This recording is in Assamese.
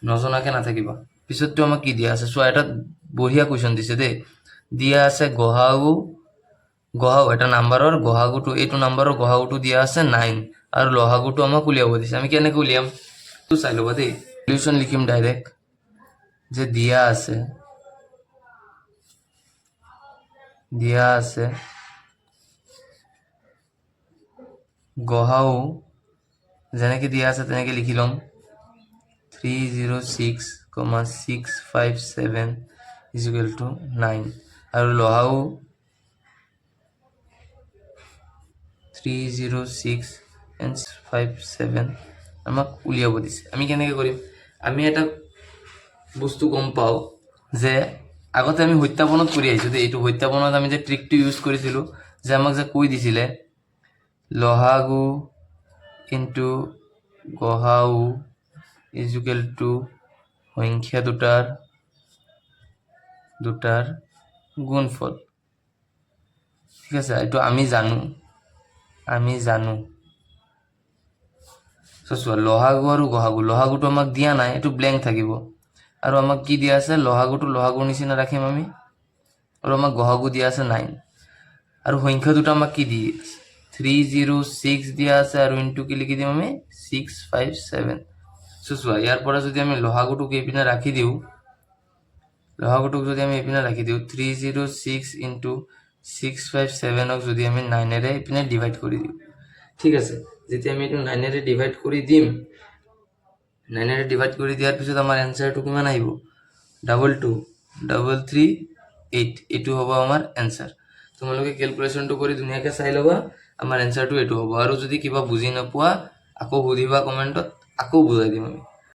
নজনাকে নাথাকিবা পিছতটো আমাক কি দিয়া আছে চোৱা এটা বঢ়িয়া কুৱেশ্যন দিছে দেই দিয়া আছে গহাগু এটা নাম্বাৰৰ গহাগুটো এইটো নাম্বাৰৰ গহাগুটো দিয়া আছে 9 আৰু লহাগুটো আমাক উলিয়াব দিছে আমি কেনেকৈ উলিয়াম তো চাই ল'বা দেই সলিউশন লিখিম ডাইৰেক্ট যে দিয়া আছে গহাও যেনেকৈ দিয়া আছে তেনেকৈ লিখি ল'ম 306,657 = 9 আৰু লহাও 306,657 আমাক উলিয়াব দিছে আমি কেনেকৈ কৰিম আমি এটা বস্তু গম পাওঁ যে আগতে আমি সত্যাপনত কৰি আহিছোঁ দেই এইটো সত্যাপনত আমি যে ট্ৰিকটো ইউজ কৰিছিলোঁ যে আমাক যে কৈ দিছিলে লহাগু ইনটু গহাও = সংখ্যা দুটাৰ গুণফল ঠিক আছে এইটো আমি জানো চোৱা লহাগু আৰু লহাগুটো আমাক দিয়া নাই এইটো ব্লেংক থাকিব আৰু আমাক কি দিয়া আছে লহাগুটো লহাগুৰ নিচিনা ৰাখিম আমি আৰু আমাক গহাগু দিয়া আছে 9 আৰু সংখ্যা দুটা আমাক কি দি আছে 306 দিয়া আছে আৰু ইনটু কি লিখি দিম আমি 657 চোৱা ইয়াৰ পৰা যদি আমি লহাগুটোক এইপিনে ৰাখি দিওঁ 306 ইনটু 657ক যদি আমি 9ৰে এইপিনে ডিভাইড কৰি দিওঁ ঠিক আছে যেতিয়া আমি এইটো 9ৰে ডিভাইড কৰি দিম 9ৰে ডিভাইড কৰি দিয়াৰ পিছত আমাৰ এনসাৰটো কিমান আহিব 223338 এইটো হ'ব আমাৰ এনসাৰ তোমালোকে ক্যালকুলেশনটো কৰি ধুনীয়াকৈ চাই ল'বা আমাৰ এনসাৰটো এইটো হ'ব আৰু যদি কিবা বুজি নোপোৱা আকৌ সুধিবা কমেন্টত আকৌ বুজাই দিম আমি